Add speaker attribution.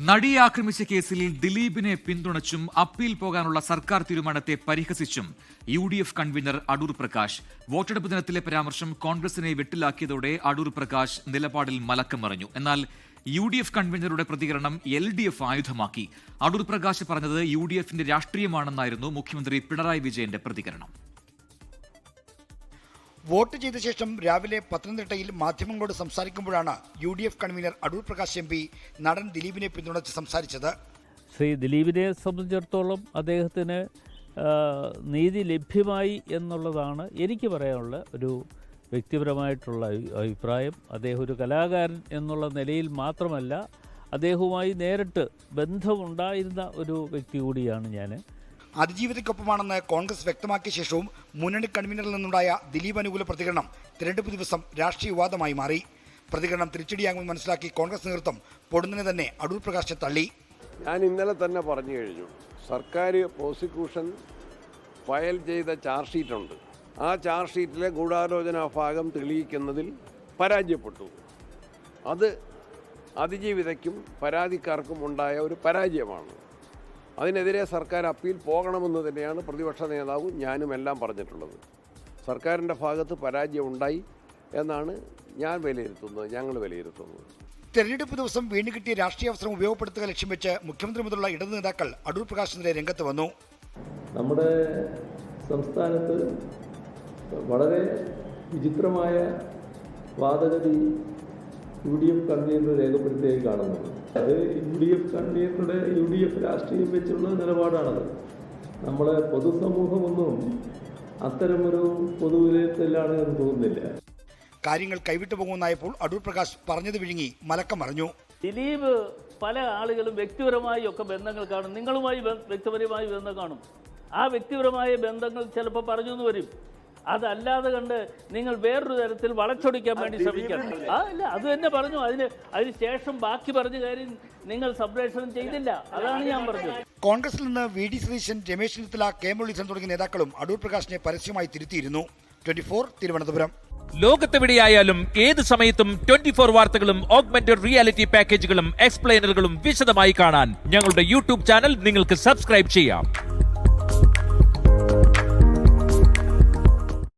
Speaker 1: നടിയെ ആക്രമിച്ച കേസിൽ ദിലീപിനെ പിന്തുണച്ചും അപ്പീൽ പോകാനുള്ള സർക്കാർ തീരുമാനത്തെ പരിഹസിച്ചും UDF കൺവീനർ അടൂർ പ്രകാശ്. വോട്ടെടുപ്പ് ദിനത്തിലെ പരാമർശം കോൺഗ്രസിനെ വെട്ടിലാക്കിയതോടെ അടൂർ പ്രകാശ് നിലപാടിൽ മലക്കം മറിഞ്ഞു. എന്നാൽ UDF കൺവീനറുടെ പ്രതികരണം LDF ആയുധമാക്കി. അടൂർ പ്രകാശ് പറഞ്ഞത് UDFന്റെ രാഷ്ട്രീയമാണെന്നായിരുന്നു മുഖ്യമന്ത്രി പിണറായി വിജയന്റെ പ്രതികരണം.
Speaker 2: വോട്ട് ചെയ്ത ശേഷം രാവിലെ പത്തനംതിട്ടയിൽ മാധ്യമങ്ങളോട് സംസാരിക്കുമ്പോഴാണ് UDF convener Adoor Prakash MP നടൻ ദിലീപിനെ പിന്തുണച്ച് സംസാരിച്ചത്.
Speaker 3: ശ്രീ ദിലീപിനെ സംബന്ധിച്ചിടത്തോളം അദ്ദേഹത്തിന് നീതി ലഭ്യമായി എന്നുള്ളതാണ് എനിക്ക് പറയാനുള്ള ഒരു വ്യക്തിപരമായിട്ടുള്ള അഭിപ്രായം. അദ്ദേഹം ഒരു കലാകാരൻ എന്നുള്ള നിലയിൽ മാത്രമല്ല, അദ്ദേഹവുമായി നേരിട്ട് ബന്ധമുണ്ടായിരുന്ന ഒരു വ്യക്തി കൂടിയാണ് ഞാൻ.
Speaker 2: അതിജീവിതയ്ക്കൊപ്പമാണെന്ന് കോൺഗ്രസ് വ്യക്തമാക്കിയ ശേഷവും മുന്നണി കൺവീനറിൽ നിന്നുണ്ടായ ദിലീപ് അനുകൂല പ്രതികരണം തിരഞ്ഞെടുപ്പ് ദിവസം രാഷ്ട്രീയ വിവാദമായി മാറി. പ്രതികരണം തിരിച്ചടിയാകുമെന്ന് മനസ്സിലാക്കി കോൺഗ്രസ് നേതൃത്വം പൊടുന്നനെ തന്നെ അടൂർ പ്രകാശിനെ തള്ളി.
Speaker 4: ഞാൻ ഇന്നലെ തന്നെ പറഞ്ഞു കഴിഞ്ഞു, സർക്കാർ പ്രോസിക്യൂഷൻ ഫയൽ ചെയ്ത ചാർജ് ഷീറ്റുണ്ട്. ആ ചാർജ് ഷീറ്റിലെ ഗൂഢാലോചനാ ഭാഗം തെളിയിക്കുന്നതിൽ പരാജയപ്പെട്ടു. അത് അതിജീവിതയ്ക്കും പരാതിക്കാർക്കും ഉണ്ടായ ഒരു പരാജയമാണ്. അതിനെതിരെ സർക്കാർ അപ്പീൽ പോകണമെന്ന് തന്നെയാണ് പ്രതിപക്ഷ നേതാവും ഞാനും എല്ലാം പറഞ്ഞിട്ടുള്ളത്. സർക്കാരിൻ്റെ ഭാഗത്ത് പരാജയം ഉണ്ടായി എന്നാണ് ഞങ്ങൾ വിലയിരുത്തുന്നത്.
Speaker 2: തെരഞ്ഞെടുപ്പ് ദിവസം വീണ്ടും കിട്ടിയ രാഷ്ട്രീയ അവസരം ഉപയോഗപ്പെടുത്തുക ലക്ഷ്യം വെച്ച് മുഖ്യമന്ത്രി മുതലുള്ള ഇടതു നേതാക്കൾ അടൂർ പ്രകാശിനെതിരെ രംഗത്ത് വന്നു.
Speaker 5: നമ്മുടെ സംസ്ഥാനത്ത് വളരെ വിചിത്രമായ വാദഗതി UDF കൺവീനർ രേഖപ്പെടുത്തിയായി കാണുന്നത്. അത് UDF കൺവീനറുടെ UDF രാഷ്ട്രീയം വെച്ചുള്ള നിലപാടാണത്. നമ്മളെ പൊതുസമൂഹമൊന്നും അത്തരമൊരു പൊതുവിലയിരുത്തലാണ് എന്ന് തോന്നുന്നില്ല.
Speaker 2: കാര്യങ്ങൾ കൈവിട്ടു പോകുന്നതായപ്പോൾ അടൂർ പ്രകാശ് പറഞ്ഞത് വിഴുങ്ങി മലക്കം മറിഞ്ഞു.
Speaker 3: ദിലീപ് പല ആളുകളും വ്യക്തിപരമായി ഒക്കെ ബന്ധങ്ങൾ കാണും, നിങ്ങളുമായി വ്യക്തിപരമായി ബന്ധം കാണും. ആ വ്യക്തിപരമായ ബന്ധങ്ങൾ ചിലപ്പോൾ പറഞ്ഞു എന്ന് വരും. അതല്ലാതെ കണ്ട് നിങ്ങൾ വേറൊരു തരത്തിൽ വളച്ചൊടിക്കാൻ വേണ്ടി ശ്രമിക്കാം. അല്ല, അത് തന്നെ പറഞ്ഞു. അതിന് ശേഷം ബാക്കി പറഞ്ഞ കാര്യം നിങ്ങൾ സംപ്രേഷണം ചെയ്തില്ല. അതാണ് ഞാൻ പറഞ്ഞത്.
Speaker 2: കോൺഗ്രസിൽ നിന്ന് VD സതീശൻ, രമേശ് ചെന്നിത്തല, K മുരളീധരൻ തുടങ്ങിയ നേതാക്കളും അടൂർ പ്രകാശിനെ പരസ്യമായി തിരുത്തിയിരുന്നു. 24 തിരുവനന്തപുരം.
Speaker 6: ലോകത്തെവിടെയായാലും ഏത് സമയത്തും 24 വാർത്തകളും ഓഗ്മെന്റഡ് റിയാലിറ്റി പാക്കേജുകളും എക്സ്പ്ലെയിനറുകളും വിശദമായി കാണാൻ ഞങ്ങളുടെ YouTube ചാനൽ നിങ്ങൾക്ക് സബ്സ്ക്രൈബ് ചെയ്യാം.